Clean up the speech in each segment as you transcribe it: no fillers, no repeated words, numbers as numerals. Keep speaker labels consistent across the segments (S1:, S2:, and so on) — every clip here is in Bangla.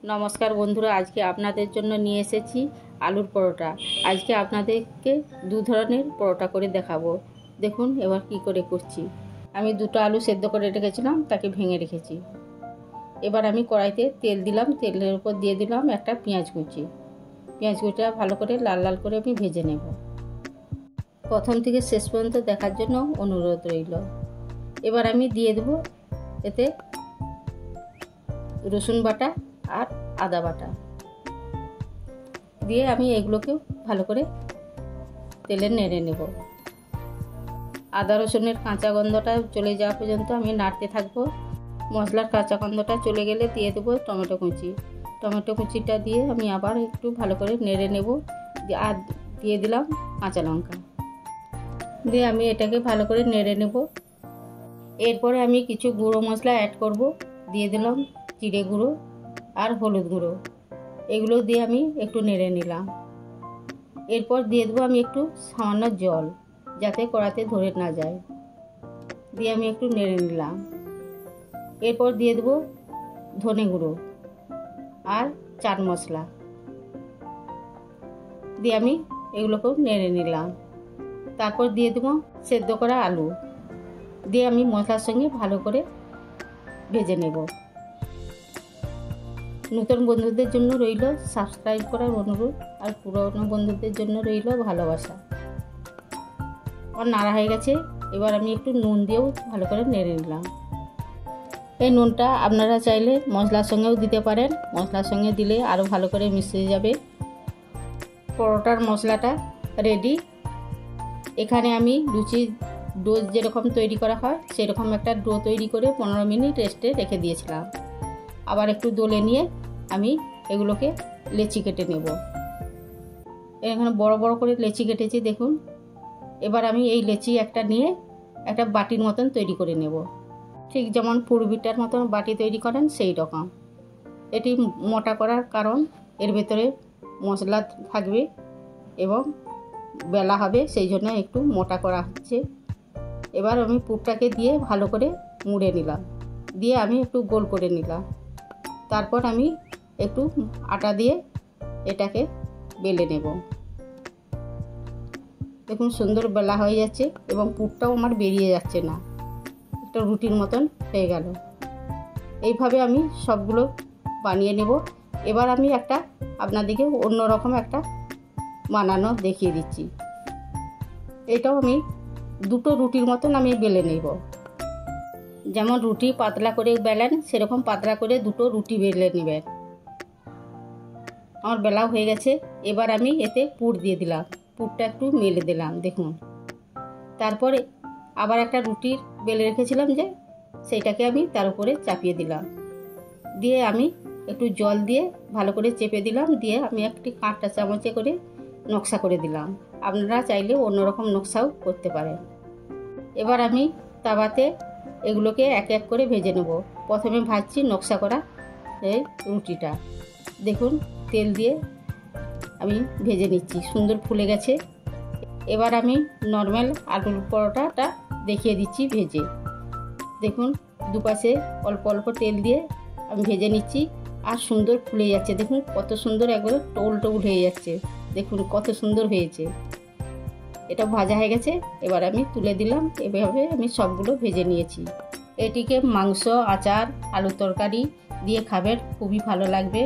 S1: নমস্কার বন্ধুরা, আজকে আপনাদের জন্য নিয়ে এসেছি আলুর পরোটা। আজকে আপনাদেরকে দু ধরনের পরোটা করে দেখাবো। দেখুন এবার কি করে করছি। আমি দুটো আলু সেদ্ধ করে রেখেছিলাম, তাকে ভেঙে রেখেছি। এবার আমি কড়াইতে তেল দিলাম, তেলের উপর দিয়ে দিলাম একটা পেঁয়াজ কুচি। পেঁয়াজ কুচিটা ভালো করে লাল লাল করে আমি ভেজে নেব। প্রথম থেকে শেষ পর্যন্ত দেখার জন্য অনুরোধ রইল। এবার আমি দিয়ে দেবো এতে রসুন বাটা আর আদা বাটা দিয়ে আমি এগুলোকেও ভালো করে তেলে নেড়ে নেব। আদা রসুনের কাঁচা গন্ধটা চলে যাওয়া পর্যন্ত আমি নাড়তে থাকবো। মশলার কাঁচা গন্ধটা চলে গেলে দিয়ে দেবো টমেটো কুচি। টমেটো কুচিটা দিয়ে আমি আবার একটু ভালো করে নেড়ে নেব। আর দিয়ে দিলাম কাঁচা লঙ্কা দিয়ে আমি এটাকে ভালো করে নেড়ে নেব। এরপরে আমি কিছু গুঁড়ো মশলা অ্যাড করব। দিয়ে দিলাম জিরে গুঁড়ো আর হলুদ গুঁড়ো। এগুলো দিয়ে আমি একটু নেড়ে নিলাম। এরপর দিয়ে দেবো আমি একটু সামান্য জল, যাতে কড়াতে ধরে না যায়। দিয়ে আমি একটু নেড়ে নিলাম। এরপর দিয়ে দেবো ধনে গুঁড়ো আর চাট মশলা দিয়ে আমি এগুলোকেও নেড়ে নিলাম। তারপর দিয়ে দেবো সেদ্ধ করা আলু দিয়ে আমি মশলার সঙ্গে ভালো করে ভেজে নেব। নতুন বন্ধুদের জন্য রইল সাবস্ক্রাইব করার অনুরোধ, আর পুরনো বন্ধুদের জন্য রইল ভালোবাসা। আর নাড়া হয়ে গেছে। এবার আমি একটু নুন দিয়েও ভালো করে নেড়ে নিলাম। এই নুনটা আপনারা চাইলে মশলার সঙ্গেও দিতে পারেন। মশলার সঙ্গে দিলে আরও ভালো করে মিশে যাবে। পরোটার মশলাটা রেডি। এখানে আমি লুচির ডো যেরকম তৈরি করা হয় সেরকম একটা ডো তৈরি করে 15 মিনিট রেস্টে রেখে দিয়েছিলাম। আবার একটু দলে নিয়ে আমি এগুলোকে লেচি কেটে নেব। এখানে বড় বড় করে লেচি কেটেছি দেখুন। এবার আমি এই লেচি একটা নিয়ে একটা বাটির মতন তৈরি করে নেব। ঠিক যেমন পুরবিটার মতন বাটি তৈরি করেন সেই রকম। এটি মোটা করার কারণ এর ভেতরে মশলা থাকবে এবং বেলা হবে, সেই জন্য একটু মোটা করা হচ্ছে। এবার আমি পুরটাকে দিয়ে ভালো করে মুড়ে নিলাম। দিয়ে আমি একটু গোল করে নিলাম। তারপর আমি একটু আটা দিয়ে এটাকে বেলে নেব। দেখুন সুন্দর বেলা হয়ে যাচ্ছে এবং পুরটাও আমার বেরিয়ে যাচ্ছে না, একটা রুটির মতন হয়ে গেল। এইভাবে আমি সবগুলো বানিয়ে নেব। এবার আমি একটা আপনাদেরকে অন্যরকম একটা বানানো দেখিয়ে দিচ্ছি। এটাও আমি দুটো রুটির মতন আমি বেলে নেব। যেমন রুটি পাতলা করে বেলেন সেরকম পাতলা করে দুটো রুটি বেলে নেবেন। আমার বেলাও হয়ে গেছে। এবার আমি এতে পুর দিয়ে দিলাম। পুরটা একটু মেলে দিলাম দেখুন। তারপরে আবার একটা রুটির বেলে রেখেছিলাম যে সেইটাকে আমি তার উপরে চাপিয়ে দিলাম। দিয়ে আমি একটু জল দিয়ে ভালো করে চেপে দিলাম। দিয়ে আমি একটি কাঁটা চামচে করে নকশা করে দিলাম। আপনারা চাইলে অন্যরকম নকশাও করতে পারেন। এবার আমি তাওয়াতে এগুলোকে এক এক করে ভেজে নেব। প্রথমে ভাজছি নকশা করা এই রুটিটা। দেখুন তেল দিয়ে আমি ভেজে নিচ্ছি, সুন্দর ফুলে গেছে। এবার আমি নর্মাল আলুর পরোটাটা দেখিয়ে দিচ্ছি ভেজে। দেখুন দুপাশে অল্প অল্প তেল দিয়ে আমি ভেজে নিচ্ছি। আর সুন্দর ফুলে যাচ্ছে। দেখুন কত সুন্দর, একবারে টোল টোল হয়ে যাচ্ছে। দেখুন কত সুন্দর হয়েছে। এটা ভাজা হয়ে গেছে। এবার আমি তুলে দিলাম। এভাবে আমি সবগুলো ভেজে নিয়েছি। এটিকে মাংস, আচার, আলুর তরকারি দিয়ে খাবেন, খুবই ভালো লাগবে।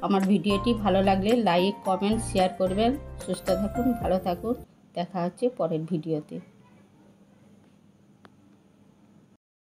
S1: আমার ভিডিওটি ভালো লাগলে লাইক, কমেন্ট, শেয়ার করবেন। সুস্থ থাকুন, ভালো থাকুন। দেখা হচ্ছে পরের ভিডিওতে।